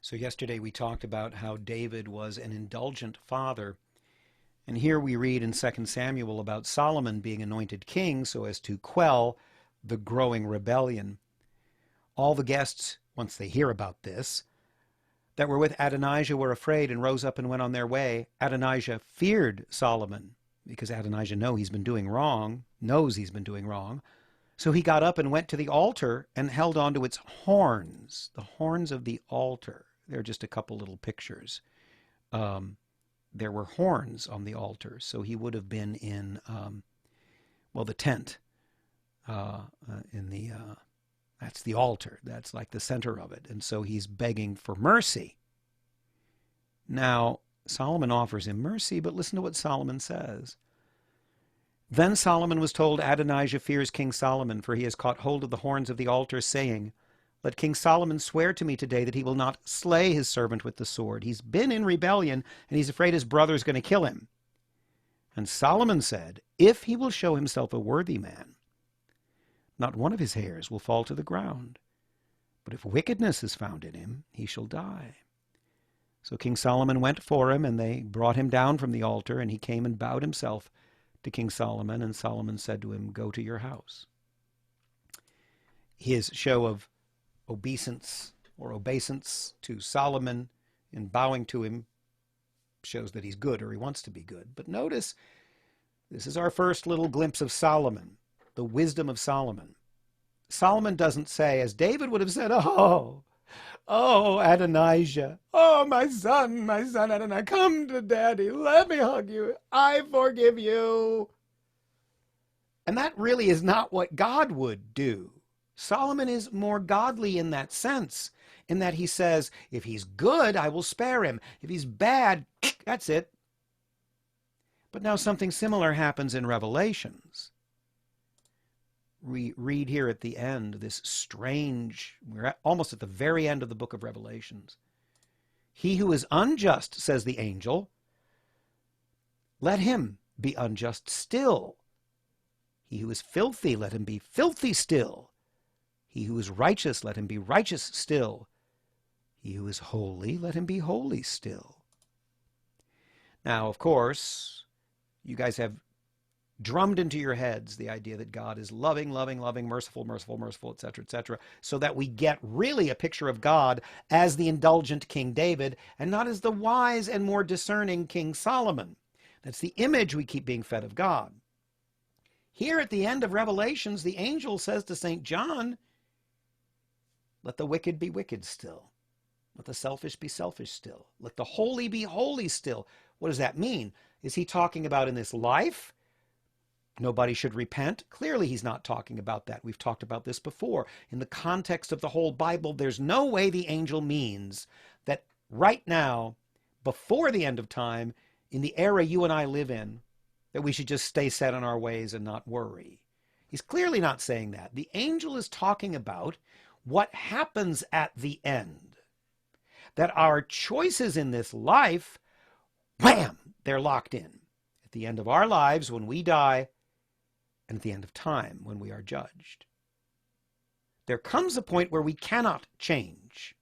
So yesterday we talked about how David was an indulgent father. And here we read in 2 Samuel about Solomon being anointed king so as to quell the growing rebellion. All the guests, once they hear about this, that were with Adonijah were afraid and rose up and went on their way. Adonijah feared Solomon because Adonijah knows he's been doing wrong. So he got up and went to the altar and held on to its horns, the horns of the altar. They're just a couple little pictures. There were horns on the altar, so he would have been in, the tent. That's the altar. That's like the center of it. And so he's begging for mercy. Now, Solomon offers him mercy, but listen to what Solomon says. Then Solomon was told, Adonijah fears King Solomon, for he has caught hold of the horns of the altar, saying, let King Solomon swear to me today that he will not slay his servant with the sword. He's been in rebellion, and he's afraid his brother is going to kill him. And Solomon said, if he will show himself a worthy man, not one of his hairs will fall to the ground. But if wickedness is found in him, he shall die. So King Solomon went for him, and they brought him down from the altar, and he came and bowed himself to King Solomon, and Solomon said to him, go to your house. His show of obeisance to Solomon in bowing to him shows that he's good, or he wants to be good. But notice, this is our first little glimpse of Solomon, the wisdom of Solomon. Solomon doesn't say, as David would have said, oh, Adonijah, oh, my son, Adonijah, come to daddy, let me hug you, I forgive you. And that really is not what God would do. Solomon is more godly in that sense, in that he says, if he's good, I will spare him. If he's bad, that's it. But now something similar happens in Revelations. We read here at the end this strange, we're almost at the very end of the book of Revelations. He who is unjust, says the angel, let him be unjust still. He who is filthy, let him be filthy still. He who is righteous, let him be righteous still. He who is holy, let him be holy still. Now, of course, you guys have drummed into your heads the idea that God is loving, merciful, etc., so that we get really a picture of God as the indulgent King David and not as the wise and more discerning King Solomon. That's the image we keep being fed of God. Here at the end of Revelations, the angel says to St. John, let the wicked be wicked still. Let the selfish be selfish still. Let the holy be holy still. What does that mean? Is he talking about in this life? Nobody should repent? Clearly he's not talking about that. We've talked about this before. In the context of the whole Bible, there's no way the angel means that right now, before the end of time, in the era you and I live in, that we should just stay set in our ways and not worry. He's clearly not saying that. The angel is talking about what happens at the end. That our choices in this life, wham, they're locked in. At the end of our lives, when we die, and at the end of time, when we are judged. There comes a point where we cannot change.